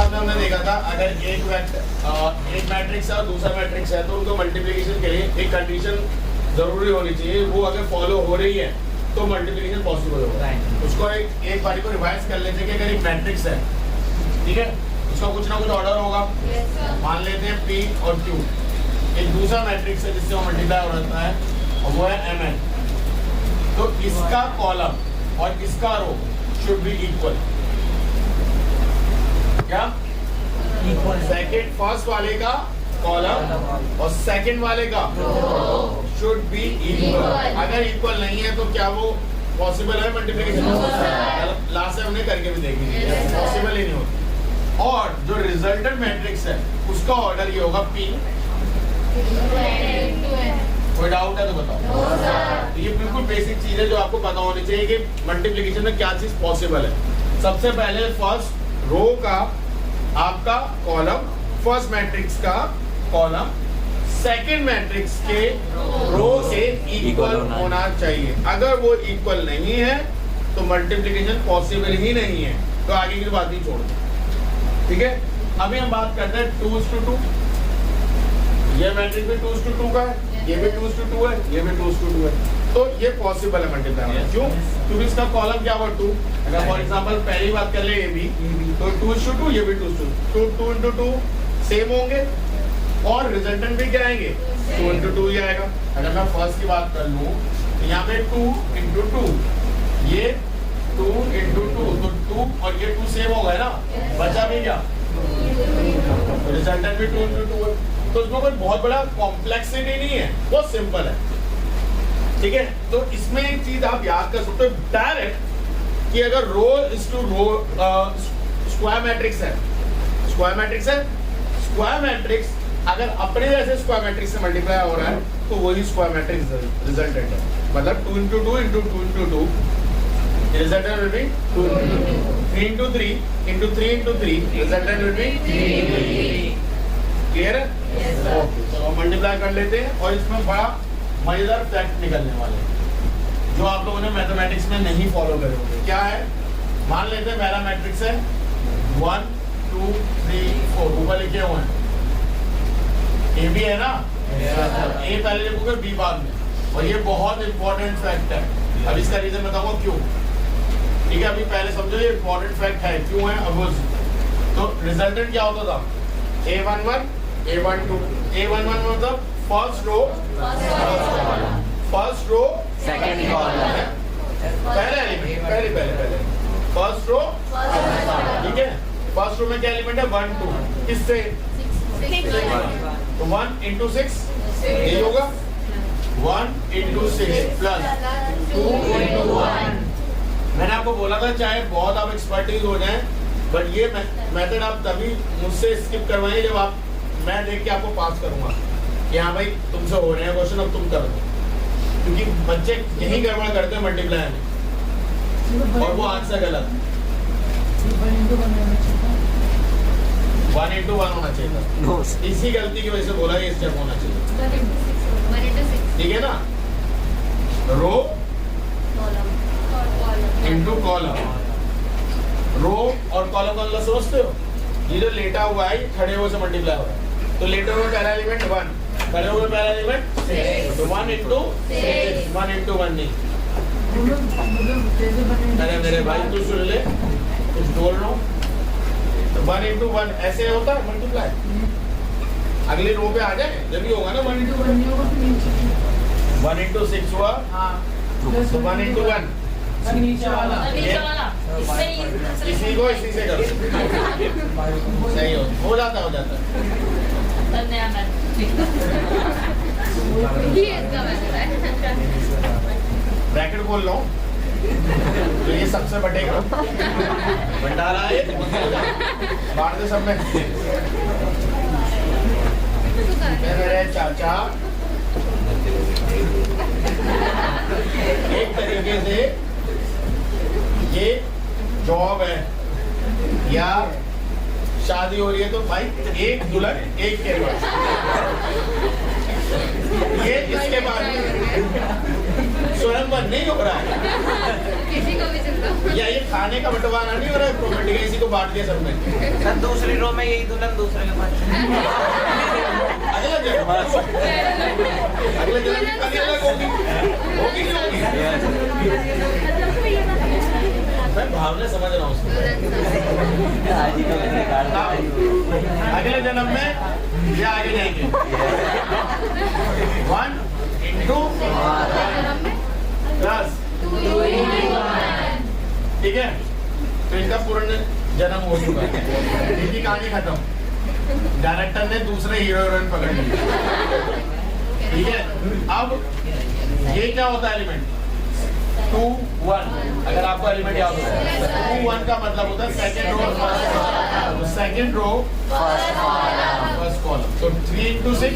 Class में हमने देखा था अगर एक मैट्रिक्स है और दूसरा मैट्रिक्स है तो उनको मल्टीप्लिकेशन के लिए एक कंडीशन जरूरी होनी चाहिए, वो अगर फॉलो हो रही है तो मल्टीप्लिकेशन पॉसिबल होगा। उसको एक बारी को रिवाइज कर लेते हैं कि अगर एक मैट्रिक्स है, ठीक है, उसका कुछ ना कुछ ऑर्डर होगा। मान लेते हैं P और Q। एक दूसरा मैट्रिक्स है जिससे वो मल्टीप्लाई हो जाता है और वो है Mn। तो इसका कॉलम और इसका रो शुड बी इक्वल। क्या इक्वल? सेकंड फर्स्ट वाले का कॉलम और सेकंड वाले का शुड बी इक्वल। अगर इक्वल नहीं है तो क्या वो पॉसिबल है मल्टीप्लिकेशन? लास्ट टाइम हमने करके भी देखी, पॉसिबल ही नहीं होती। और जो रिजल्टेंट मैट्रिक्स है उसका ऑर्डर ये होगा P। कोई डाउट है तो बताओ। तो ये बिल्कुल बेसिक चीज है जो आपको पता होनी चाहिए कि मल्टीप्लिकेशन में क्या चीज पॉसिबल है। सबसे पहले फर्स्ट रो का आपका कॉलम, फर्स्ट मैट्रिक्स का कॉलम सेकंड मैट्रिक्स के रो से इक्वल होना चाहिए। अगर वो इक्वल नहीं है तो मल्टीप्लिकेशन पॉसिबल ही नहीं है। तो आगे की बात ही छोड़ दो, ठीक है। अभी हम बात करते हैं 2:2। ये मैट्रिक्स भी 2:2 का है, ये भी 2:2 है, ये भी 2:2 है। तो ये पॉसिबल है मल्टीप्लाई होना। क्यों? क्योंकि इसका कॉलम क्या हुआ 2। अगर फॉर एग्जांपल पहली बात कर ले ये भी तो 2:2, ये भी 2:2, 2 into 2 सेम होंगे और रिजल्टेंट भी क्या आएंगे 2 into 2 ही आएगा। अगर मैं फर्स्ट की बात कर लूं तो यहाँ पे 2 into 2, ये 2 into 2, तो 2 और ये 2 सेम हो गए ना, बचा भी क्या? रिजल्टेंट भी 2 into 2 है। तो इसमें कोई बहुत बड़ा कॉम्प्लेक्सिटी नहीं है, बहुत सिंपल है, ठीक है। तो इसमें एक चीज आप याद कर सकते हो डायरेक्ट कि अगर row is two row square matrix है, स्क्वायर मैट्रिक्स है, स्क्वायर मैट्रिक्स अगर अपने जैसे स्क्वायर मैट्रिक्स से मल्टीप्लाई हो रहा है तो वही स्क्वायर मैट्रिक्स रिजल्टेंट है। मतलब 2 into 2 into 2 into 2 resultant will be 2 into 2, 3 into 3 into 3 into 3 resultant will be 3। Clear है? ओके, तो मल्टीप्लाई कर लेते हैं और इसमें बड़ा मजेदार फैक्ट निकलने वाले हैं जो आप लोगों ने मैथमेटिक्स में नहीं फॉलो करे होंगे। क्या है? मान लेते हैं पहला मैट्रिक्स है 1 2 3 4, ऊपर लिखे हुए हैं ए भी है ना, ए पहले लिखोगे बी बाद में। और ये बहुत इंपॉर्टेंट फैक्ट है। अब इसका रीजन बताऊंगा क्यों, ठीक है। अभी पहले समझो ये इंपॉर्टेंट फैक्ट है, क्यों है अब। तो रिजल्टेंट क्या होता था? A11 A12। A11 मतलब फर्स्ट रो सेकंड कॉलम, पहला एलिमेंट, पहले फर्स्ट रो, ठीक है। फर्स्ट रो में क्या एलिमेंट है? 1 2, किससे? तो 1 into 6 यही होगा, 1 into 6 प्लस 2 into 1। मैंने आपको बोला था चाहे बहुत आप एक्सपर्टीज हो जाएं बट ये मेथड आप तभी मुझसे स्किप करवाएंगे जब आप, मैं देख के आपको पास करूंगा कि हाँ भाई तुमसे हो रहे हैं क्वेश्चन, अब तुम कर दो। क्योंकि बच्चे यही गड़बड़ करते हैं मल्टीप्लाई में और वो आंसर गलत। 1 into 1 होना चाहिए। इसी गलती की वजह से बोला ये स्टेप होना चाहिए, ठीक है ना। रो इंटू कॉलम, रो और कॉलम का मतलब समझते हो? ये जो लेटा हुआ है ये खड़े हुए से मल्टीप्लाई हो रहा है। तो लेटे हुए पहला एलिमेंट 1, खड़े हुए पहला एलिमेंट 6, तो 1 into 6, 1 into 1 नहीं। अरे मेरे भाई तू सुन ले, कुछ बोल रहा हूँ। 1 into 1 ऐसे होता है मल्टीप्लाई। अगली रो पे आ जाए जब भी होगा ना 1 into 1। 1 into 6 हुआ, तो 1 into 1 नीचे वाला इसी को इसी से करो, सही हो जाता है। ब्रैकेट खोल लो तो ये सबसे बटेगा भंडारा है, बांट दे सब में। मेरे चाचा एक तरीके से ये जॉब है या शादी हो रही है तो भाई एक दुल्हन एक के बाद ये इसके बाद स्वयंवर नहीं हो रहा है किसी को भी चलता या ये खाने का बंटवारा नहीं हो रहा है प्रॉपर्टी का, इसी को बांट दिया सब में। सर दूसरी रो में यही दुल्हन दूसरे के पास। अगला जन्म की कहानी अलग होगी, होगी नहीं होगी? मैं भावना समझ रहा हूँ उसको। अगले जन्म में ये आगे जाएंगे 1 into 1 ठीक है, तो इनका पूर्ण जन्म हो चुका है, इनकी कहानी खत्म। डायरेक्टर ने दूसरे हीरो हीरोइन पकड़ ली। ठीक है, अब ये क्या होता है एलिमेंट 2 1, अगर आपको एलिमेंट याद होगा 2 1 का मतलब होता है second row, second row first column, तो 3 into 6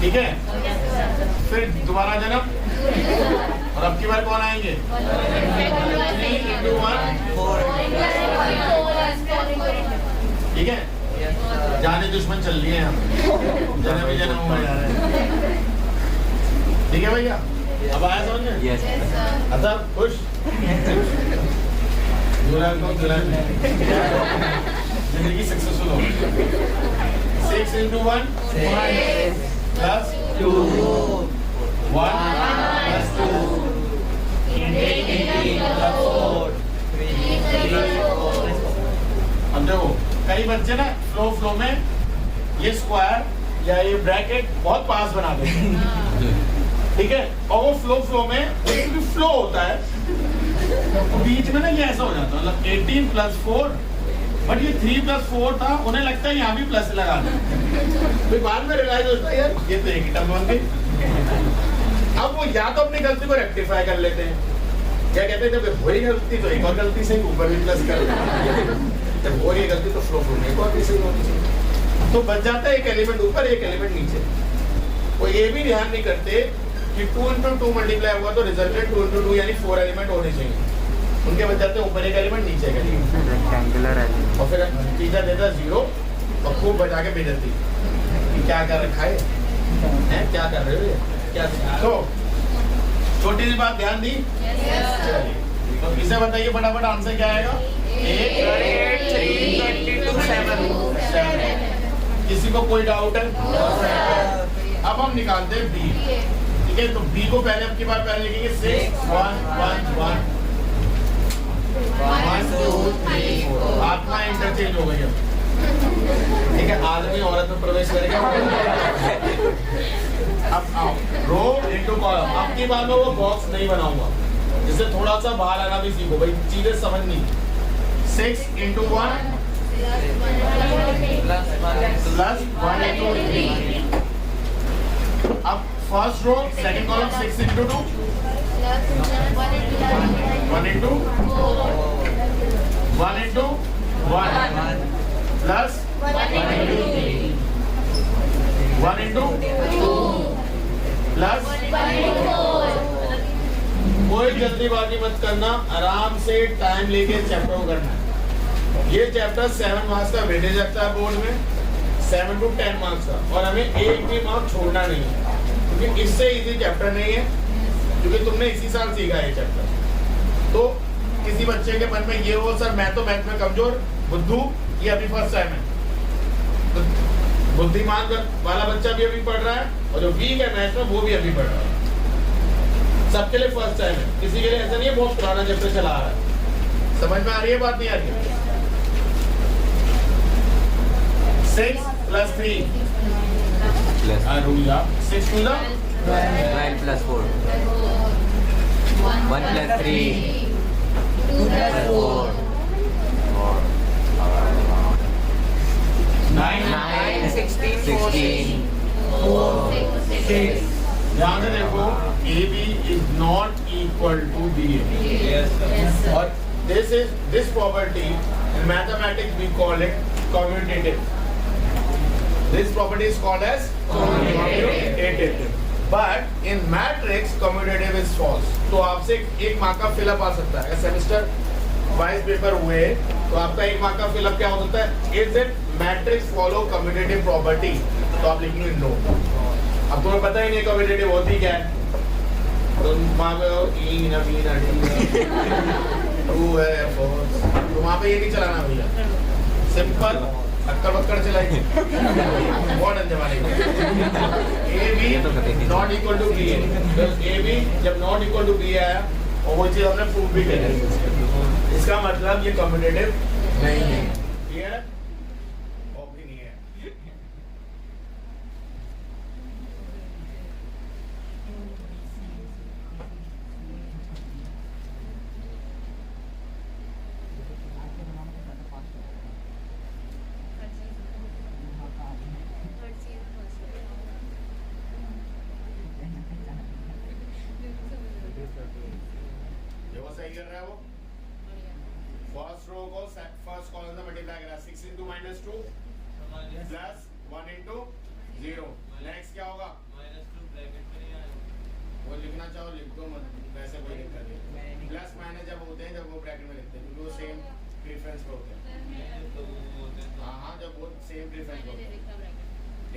ठीक है। फिर दोबारा जन्म, और अब की बार कौन आएंगे 3 into 1 ठीक है। जाने दुश्मन चल रही है हम, जन्म ही जन्म हुआ जा रहे हैं। ठीक है भैया, अब आया समझ में? Yes. अच्छा खुश जिंदगी सक्सेसफुल हो। 6 into 1 plus 2 1 plus 2 अब देखो कई बच्चे ना फ्लो में ये स्क्वायर या ये ब्रैकेट बहुत पास बना देते हैं। ठीक है, और वो फ्लो में फ्लो होता है तो बीच में ना ये ऐसा हो जाता है, मतलब 18 plus 4, बट ये 3 plus 4 था, उन्हें लगता है यहाँ भी प्लस लगा दें, फिर बाद में रियलाइज होता है यार ये तो एक ही टर्म बन गई। अब वो या तो अपनी गलती को रेक्टिफाई कर लेते हैं, क्या कहते हैं जब वही गलती तो एक और गलती से ऊपर भी प्लस कर जब हो रही गलती तो फ्लो में एक और भी सही होनी चाहिए, तो बच जाता है एक एलिमेंट ऊपर एक एलिमेंट नीचे। वो ये भी ध्यान नहीं करते कि 2 into 2 मल्टीप्लाई हुआ तो रिजल्टेंट 2 into 2 यानी 4 एलिमेंट होने चाहिए, उनके बच जाते हैं ऊपर एक एलिमेंट नीचे एक एलिमेंट, रेक्टेंगुलर है और फिर टीचर देता 0 और खूब बजा के भेजती कि क्या कर रखा है, क्या कर रहे हो ये क्या। तो छोटी सी बात ध्यान दी, तो इसे बताइए फटाफट आंसर क्या आएगा 8 3 22 7। किसी को कोई डाउट है? अब हम निकालते हैं बी। ठीक है, तो बी को पहले अब की बार पहले लिखेंगे 6 1 1 1 1 2 3 4। आत्मा इंटरचेंज हो गई है। ठीक है, आदमी औरत में प्रवेश करेगा। अब आओ रो इनटू कॉलम, अब की बार मैं वो बॉक्स नहीं बनाऊंगा, जिससे थोड़ा सा बाहर आना भी सीखो भाई, चीजें समझनी। 6 into 1 plus 1 into 3। अब first row second column 6 into 2 1 into 1 into 1 plus 1 into 3 1 into 2 plus. कोई जल्दीबाजी मत करना, आराम से टाइम लेके चैप्टर को करना है। ये चैप्टर 7 मार्क्स का वेटेज रखता है बोर्ड में, 7 to 10 मार्क्स का, और हमें एक भी मार्क्स छोड़ना नहीं है, क्योंकि इससे इजी चैप्टर नहीं है, क्योंकि तुमने इसी साल सीखा है चैप्टर। तो किसी बच्चे के मन में ये हो सर मैं तो मैथ में कमजोर, बुद्धू ये अभी फर्स्ट टाइम है, तो बुद्धिमान वाला बच्चा भी अभी पढ़ रहा है, और जो वीक है मैथ में वो भी अभी पढ़ रहा है। सबके लिए फर्स्ट टाइम है, किसी के लिए ऐसा नहीं है बहुत पुराना चैप्टर चला आ रहा है। समझ में आ रही है बात, नहीं आ रही? 6 plus 3 6 to the 12 plus 4 1 plus 3 2 plus 4 9 16 6। ध्यान से देखो, AB is not equal to BA, और this property in mathematics we call it commutative. This property is called as commutative, but in matrix commutative is false. तो आपसे एक mark का fill up आ सकता है, सेमेस्टर वाइज पेपर हुए तो आपका एक मार्क का फिलअप क्या हो सकता है, is it matrix follow commutative property, तो आप लिखेंगे नो। अब तुम्हें पता ही नहीं कम्यूटेटिव होती क्या है, तो तुम वहाँ पे हो ई ना बी ना डी टू है फोर्स, तो वहाँ पे ये नहीं चलाना भैया, सिंपल अक्कड़ बक्कड़ चलाएंगे बहुत अंधे वाले A B not equal to B, A B जब नॉट इक्वल टू बी आया और वो चीज हमने प्रूव भी करी, इसका मतलब ये कम्पिटिटिव नहीं है, क्लियर है? और भी नहीं है। देखो सही कर रहा है वो, फर्स्ट रो को फर्स्ट कॉलम में मल्टीप्लाई करा, 6 into -2 प्लस 1 into 0, नेक्स्ट क्या होगा? -2 ब्रैकेट में नहीं आया, वो लिखना चाहो लिख दो, मत वैसे कोई दिक्कत नहीं, प्लस माइनस जब होते हैं जब वो ब्रैकेट में लिखते हैं क्योंकि वो सेम प्रीफरेंस पे होते हैं। तो वो होते हैं हाँ हाँ, जब वो सेम प्रीफरेंस पे होते हैं,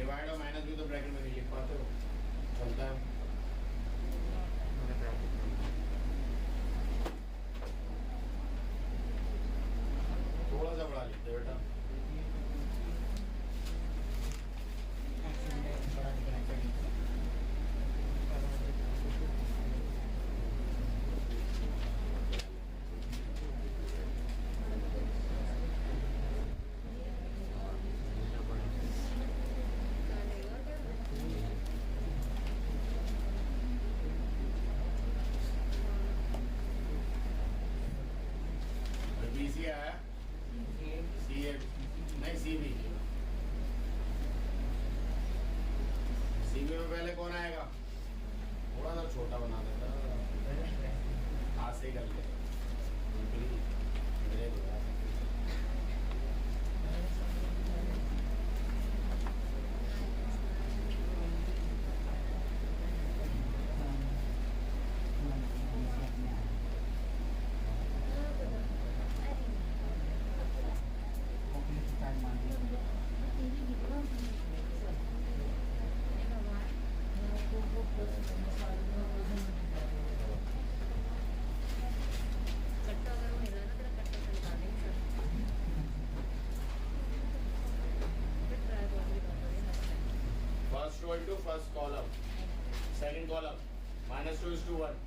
डिवाइड और माइनस भी तो ब्रैकेट में नहीं लिख पाते हो, चलता है। थोड़ा सा बड़ा लिखते बेटा, बीसी आया, सी ए नहीं सी बी, सी बी में पहले कौन आएगा? थोड़ा सा छोटा बना देता, हाथ से ही कर ले। First row into first column, second column, -2 is to 1.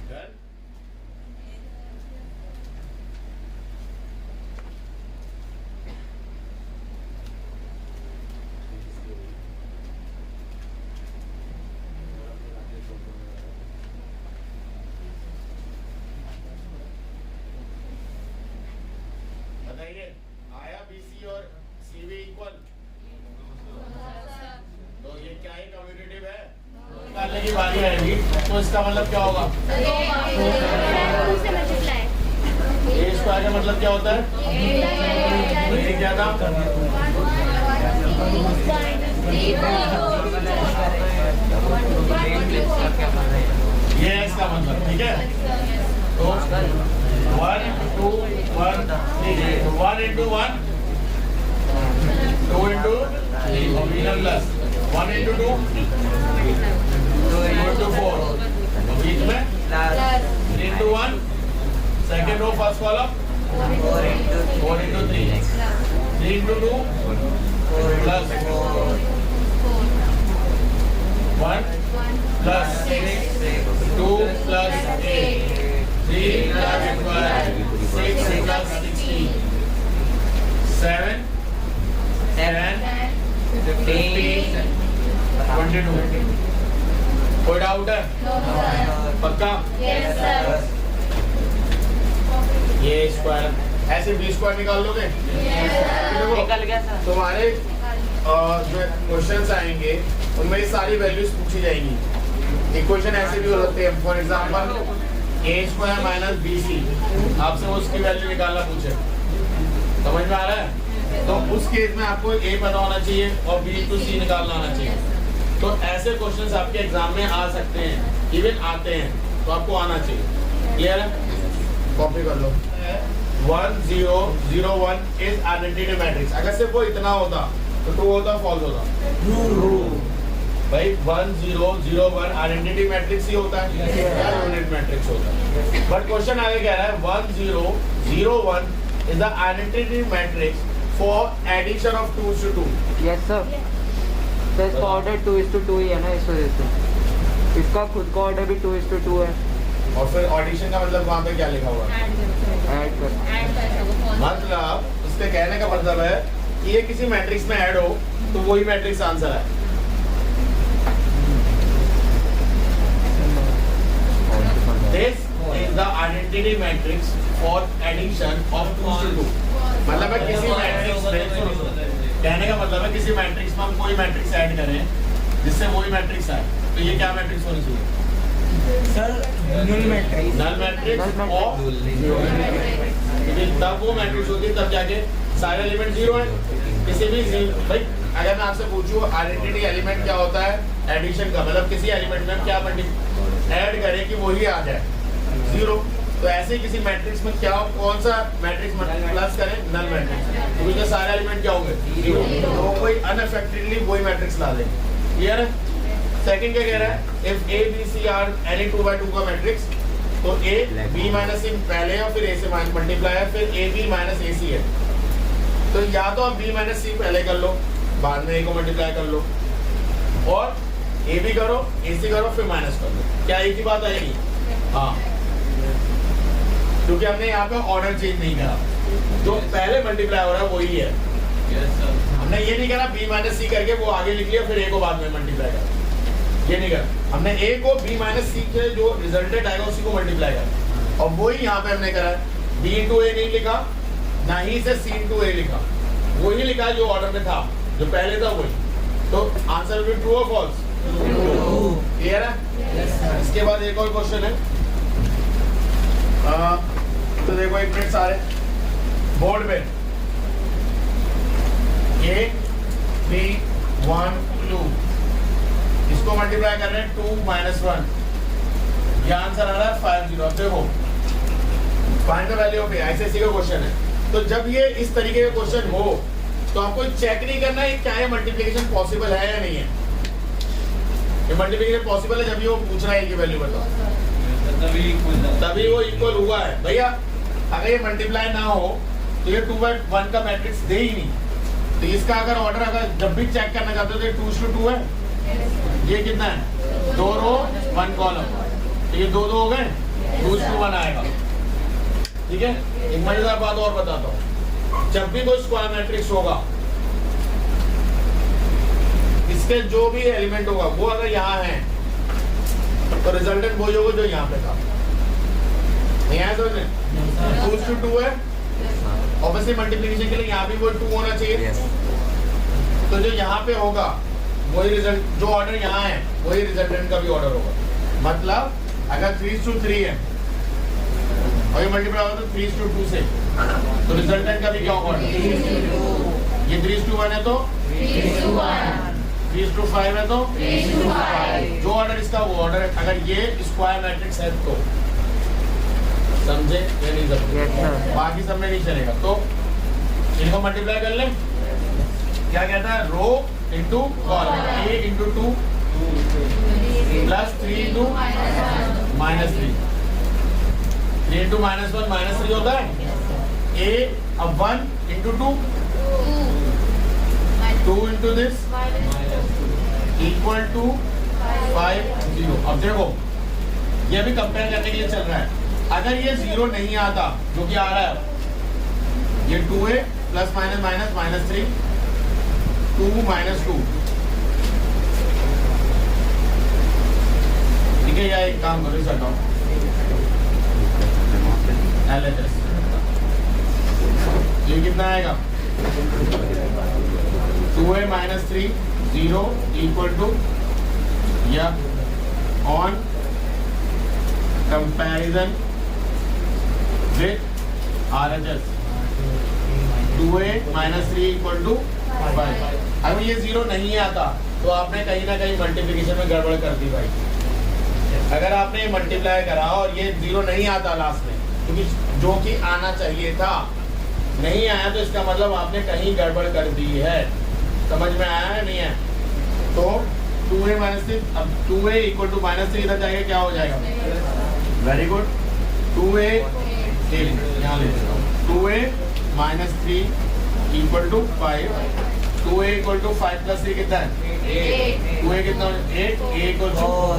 Done? बताइए, आया बीसी और सीवी इक्वल, तो ये क्या ही कम्यूटेटिव है? निकालने की बारी आएगी तो इसका मतलब क्या होगा? ए स्क्वायर का मतलब क्या होता है? ये क्या था? ये है इसका मतलब, ठीक है? तो 1 2 1 3, 1 into 1 2 into 3 plus 1 into 2 2 into 4, बीच में 3 into 1, second row first column 4 into 3, 3 into 2 plus 1 plus 6, 2 plus 8, 3 plus 12, 6 plus 16, 7, 10, 15, 22. कोई डाउट है? पक्का? ये स्क्वायर ऐसे बी स्क्वायर निकाल लोगे? निकल गया सर। तुम्हारे जो क्वेश्चंस आएंगे उनमें ये सारी वैल्यूज पूछी जाएंगी। इक्वेशन ऐसे भी हो सकते हैं, for example A square minus B C, आपसे वो उसकी वैल्यू निकालना पूछे, समझ में आ रहा है? तो उस केस में आपको ए पता होना चाहिए और बी टू सी निकालना आना चाहिए। तो ऐसे क्वेश्चंस आपके एग्जाम में आ सकते हैं, इवन आते हैं, तो आपको आना चाहिए। क्लियर है? कॉपी कर लो। 1 0 0 1 इज आइडेंटिटी मैट्रिक्स। अगर सिर्फ वो इतना होता तो ट्रू होता, फॉल्स होता? ट्रू। भाई 1 0 0 1 आइडेंटिटी मैट्रिक्स ही होता है या यूनिट मैट्रिक्स होता है? बट क्वेश्चन आगे कह रहा है 1 0 0 1 is the identity matrix for addition of 2 to 2। Yes sir. तो इसका ऑर्डर 2:2 ही है ना, इस वजह से इसका खुद का ऑर्डर भी 2:2 है। और फिर ऑडिशन का मतलब वहाँ पे क्या लिखा हुआ है? ऐड कर मतलब उसके कहने का मतलब है कि ये किसी मैट्रिक्स में ऐड हो तो वही मैट्रिक्स आंसर है। This is the identity matrix for addition of 2 to 2। मतलब है किसी मैट्रिक्स में, कहने का मतलब है किसी मैट्रिक्स में हम कोई मैट्रिक्स ऐड करें जिससे वही मैट्रिक्स आए, तो ये क्या मैट्रिक्स होनी चाहिए? Sir null matrix. Null matrix और तब वो मैट्रिक्स होती है तब जाके सारे एलिमेंट जीरो है। किसी भी भाई अगर मैं आपसे पूछूं आइडेंटिटी एलिमेंट क्या होता है, एडिशन का मतलब किसी एलिमेंट में हम क्या ऐड करें कि वही आ जाए जीरो। तो ऐसे ही किसी मैट्रिक्स में क्या कौन सा मैट्रिक्स प्लस करें? नल मैट्रिक्स, क्योंकि तो सारे एलिमेंट क्या होंगे? जीरो। तो कोई अनअफेक्टेडली वही मैट्रिक्स ला देंगे। क्लियर है? सेकंड क्या कह रहा है? If A B C are any 2x2 का मैट्रिक्स, तो ए बी माइनस सी पहले है फिर ए से मल्टीप्लाई है, फिर ए बी माइनस ए सी है। तो या तो आप बी माइनस सी पहले कर लो, बाद में ए को मल्टीप्लाई कर लो, और ए बी करो, ए सी करो, फिर माइनस कर लो। क्या एक ही बात आएगी? हाँ, क्योंकि हमने यहाँ पे ऑर्डर चेंज नहीं करा, जो पहले मल्टीप्लाई हो रहा है वही है। हमने ये नहीं करा बी माइनस सी करके वो आगे लिख लिया फिर ए को बाद में मल्टीप्लाई करा, ये नहीं करा। हमने ए को बी माइनस सी के जो रिजल्टेड आएगा उसी को मल्टीप्लाई करा, और वही यहाँ पे हमने करा। बी इंटू ए नहीं लिखा, ना ही से सी इंटू ए लिखा, वही लिखा जो ऑर्डर में था, जो पहले था वही। तो आंसर विल बी ट्रू और फॉल्स? क्लियर है? इसके बाद एक और क्वेश्चन है, तो देखो एक मिनट सारे बोर्ड पे ए बी 1 2 इसको मल्टीप्लाई कर रहे हैं 2 - 1, ये आंसर आ रहा है 5 0। अब देखो find the value of A, ICSE का क्वेश्चन है। तो जब ये इस तरीके का क्वेश्चन हो तो आपको चेक नहीं करना है क्या ये मल्टीप्लिकेशन पॉसिबल है या नहीं है। ये मल्टीप्लिकेशन पॉसिबल है जब ये वो पूछ रहा है की वैल्यू बताओ, तभी वो इक्वल हुआ है। भैया अगर ये मल्टीप्लाई ना हो तो ये 2/1 का मैट्रिक्स दे ही नहीं। तो इसका अगर ऑर्डर अगर जब भी चेक करना चाहते हो तो 2:2 है, ये कितना है? 2 रो 1 कॉलम, तो ये 2 2 हो गए, 2:1 आएगा। ठीक है, एक मजेदार बात और बताता हूँ, जब भी कोई स्क्वायर मैट्रिक्स होगा इसके जो भी एलिमेंट होगा वो अगर यहाँ है तो रिजल्टेंट वही होगा जो यहाँ पे था। नहीं आया समझ में? 2:2 है, ऑब्वियसली मल्टीप्लिकेशन के लिए यहाँ भी वो 2 होना चाहिए। तो जो यहाँ पे होगा वही रिजल्ट, जो ऑर्डर यहाँ है वही रिजल्टेंट का भी ऑर्डर होगा। मतलब अगर 3:3 है और ये मल्टीप्लाई होगा तो 3:2 से, तो रिजल्टेंट का भी क्या होगा? ये 3:1 है तो 3:5 है तो 3:5। जो ऑर्डर इसका वो ऑर्डर है। अगर ये स्क्वायर मैट्रिक्स है तो समझे या नहीं समझे? बाकी सब में नहीं चलेगा। तो इनको मल्टीप्लाई कर लें, क्या कहता है? Row into column, A into 2 plus 3 into -3, 3 into -1 -3 होता है। ए अब 1 into 2 2 into this equal to 5 0। अब देखो ये भी कंपेयर करने के लिए चल रहा है। अगर ये 0 नहीं आता, जो कि आ रहा है, ये 2a प्लस माइनस माइनस -3 2 - 2। ठीक है, या एक काम करो इसे हटाओ, LHS ये कितना आएगा? 2a - 3 0 इक्वल टू या on comparison with RHS 2a minus 3 equal to 5। अगर ये जीरो नहीं आता तो आपने कहीं ना कहीं मल्टीप्लिकेशन में गड़बड़ कर दी भाई। अगर आपने ये मल्टीप्लाई करा और ये जीरो नहीं आता लास्ट में, क्योंकि जो कि आना चाहिए था नहीं आया, तो इसका मतलब आपने कहीं गड़बड़ कर दी है। समझ में आया है नहीं है? तो 2a minus 3, अब 2a equal to -3 इधर जाएगा, क्या हो जाएगा? Very good. 2a यहाँ ले लेता हूँ, 2a minus 3 equal to 5। 2a equal to 5 plus 3 कितना है? 8। 2a कितना? 8। a equal to 4।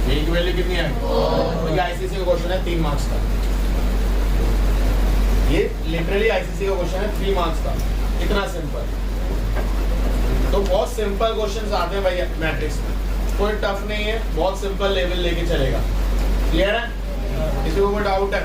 a की वैल्यू कितनी है? 4। ये आईसीसी का क्वेश्चन है 3 मार्क्स का। ये लिटरली आईसीसी का क्वेश्चन है 3 मार्क्स का। इतना सिंपल। तो बहुत सिंपल क्वेश्चंस आते हैं भाई मैट्रिक्स में, कोई टफ नहीं है, बहुत सिंपल लेवल लेके चलेगा। क्लियर है? किसी को कोई डाउट है?